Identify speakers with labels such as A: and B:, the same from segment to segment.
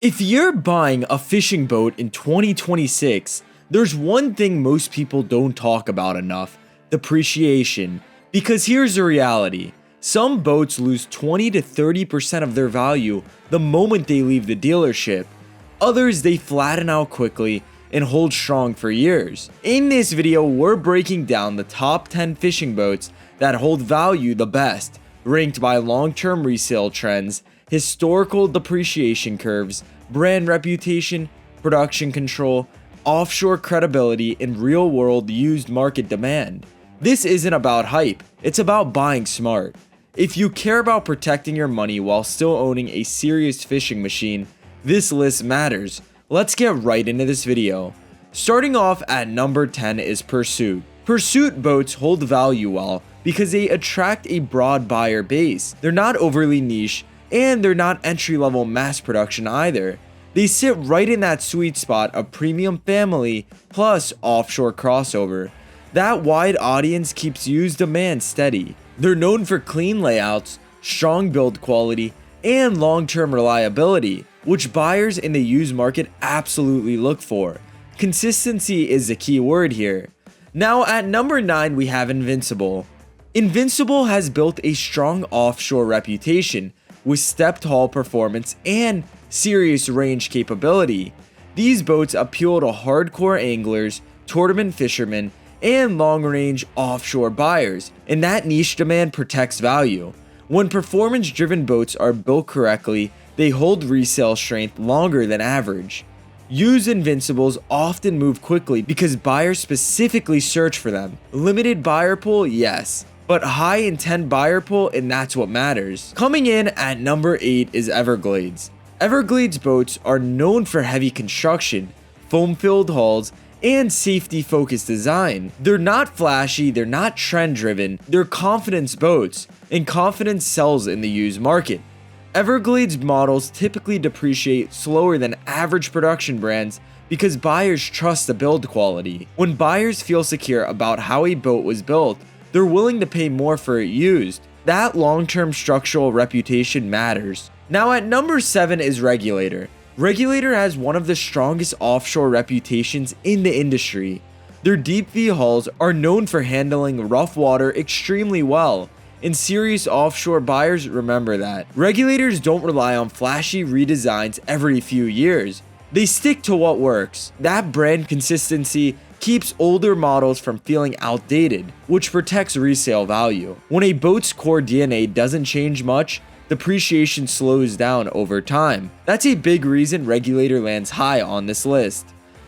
A: If you're buying a fishing boat in 2026, there's one thing most people don't talk about enough: depreciation. Because here's the reality: some boats lose 20 to 30% of their value the moment they leave the dealership. Others, they flatten out quickly and hold strong for years. In this video, we're breaking down the top 10 fishing boats that hold value the best, ranked by long-term resale trends, historical depreciation curves, brand reputation, production control, offshore credibility, and real-world used market demand. This isn't about hype, it's about buying smart. If you care about protecting your money while still owning a serious fishing machine, this list matters. Let's get right into this video. Starting off at number 10 is Pursuit. Pursuit boats hold value well because they attract a broad buyer base. They're not overly niche, and they're not entry-level mass production either. They sit right in that sweet spot of premium family plus offshore crossover. That wide audience keeps used demand steady. They're known for clean layouts, strong build quality, and long-term reliability, which buyers in the used market absolutely look for. Consistency is the key word here. Now at number 9 we have Invincible. Invincible has built a strong offshore reputation with stepped hull performance and serious range capability. These boats appeal to hardcore anglers, tournament fishermen, and long-range offshore buyers, and that niche demand protects value. When performance-driven boats are built correctly, they hold resale strength longer than average. Used Invincibles often move quickly because buyers specifically search for them. Limited buyer pool, yes, but high intent buyer pool, and that's what matters. Coming in at number 8 is Everglades. Everglades boats are known for heavy construction, foam-filled hulls, and safety-focused design. They're not flashy, they're not trend-driven, they're confidence boats, and confidence sells in the used market. Everglades models typically depreciate slower than average production brands because buyers trust the build quality. When buyers feel secure about how a boat was built, they're willing to pay more for it used. That long-term structural reputation matters. Now at number 7 is Regulator. Regulator has one of the strongest offshore reputations in the industry. Their deep V hulls are known for handling rough water extremely well, and serious offshore buyers remember that. Regulators don't rely on flashy redesigns every few years. They stick to what works. That brand consistency keeps older models from feeling outdated, which protects resale value. When a boat's core DNA doesn't change much, depreciation slows down over time. That's a big reason Regulator lands high on this list.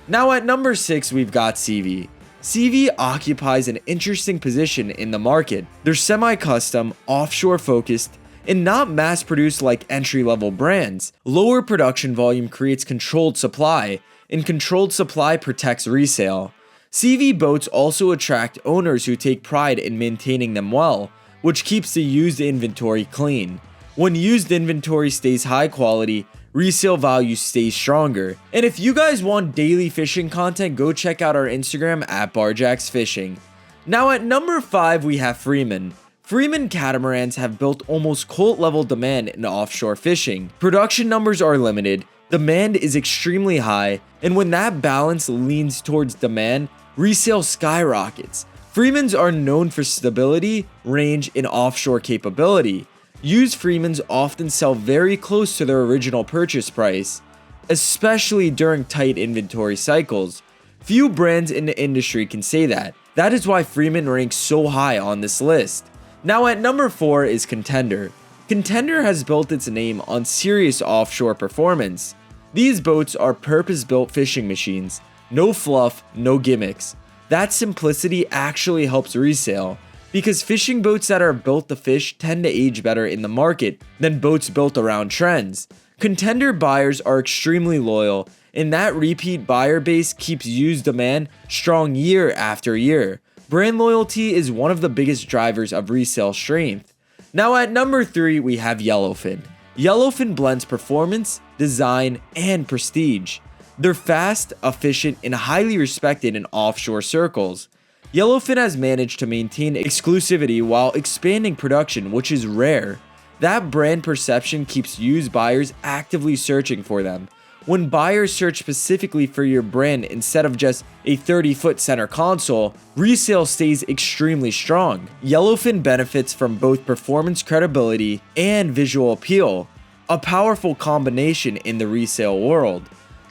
A: Now at number 6 we've got CV. CV occupies an interesting position in the market. They're semi-custom, offshore focused, and not mass-produced like entry-level brands. Lower production volume creates controlled supply, and controlled supply protects resale. CV boats also attract owners who take pride in maintaining them well, which keeps the used inventory clean. When used inventory stays high quality, resale value stays stronger. And if you guys want daily fishing content, go check out our Instagram at barjacksfishing. Now at number 5 we have Freeman. Freeman catamarans have built almost cult level demand in offshore fishing. Production numbers are limited, demand is extremely high, and when that balance leans towards demand, resale skyrockets. Freemans are known for stability, range, and offshore capability. Used Freemans often sell very close to their original purchase price, especially during tight inventory cycles. Few brands in the industry can say that. That is why Freeman ranks so high on this list. Now at number 4 is Contender. Contender has built its name on serious offshore performance. These boats are purpose-built fishing machines. No fluff, no gimmicks. That simplicity actually helps resale, because fishing boats that are built to fish tend to age better in the market than boats built around trends. Contender buyers are extremely loyal, and that repeat buyer base keeps used demand strong year after year. Brand loyalty is one of the biggest drivers of resale strength. Now at number 3 we have Yellowfin. Yellowfin blends performance, design, and prestige. They're fast, efficient, and highly respected in offshore circles. Yellowfin has managed to maintain exclusivity while expanding production, which is rare. That brand perception keeps used buyers actively searching for them, When buyers search specifically for your brand instead of just a 30-foot center console, resale stays extremely strong. Yellowfin benefits from both performance credibility and visual appeal, a powerful combination in the resale world.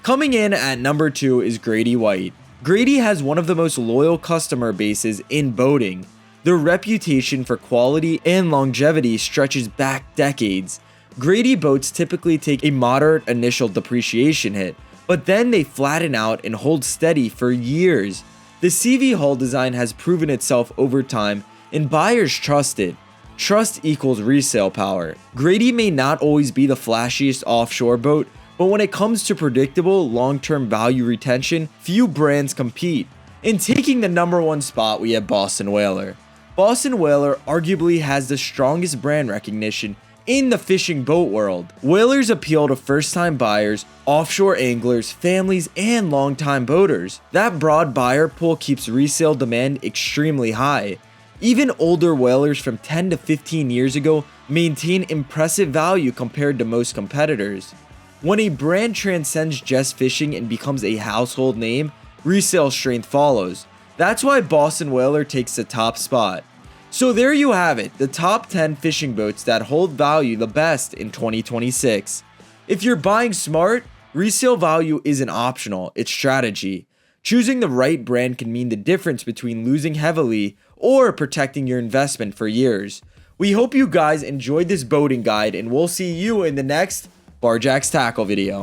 A: Coming in at number 2 is Grady-White. Grady has one of the most loyal customer bases in boating. Their reputation for quality and longevity stretches back decades. Grady boats typically take a moderate initial depreciation hit, but then they flatten out and hold steady for years. The CV hull design has proven itself over time, and buyers trust it. Trust equals resale power. Grady may not always be the flashiest offshore boat, but when it comes to predictable long-term value retention, few brands compete. In taking the number 1 spot, we have Boston Whaler. Boston Whaler arguably has the strongest brand recognition in the fishing boat world. Whalers appeal to first-time buyers, offshore anglers, families, and long-time boaters. That broad buyer pool keeps resale demand extremely high. Even older whalers from 10 to 15 years ago maintain impressive value compared to most competitors. When a brand transcends just fishing and becomes a household name, resale strength follows. That's why Boston Whaler takes the top spot. So there you have it, the top 10 fishing boats that hold value the best in 2026. If you're buying smart, resale value isn't optional, it's strategy. Choosing the right brand can mean the difference between losing heavily or protecting your investment for years. We hope you guys enjoyed this boating guide, and we'll see you in the next Barjack's Tackle video.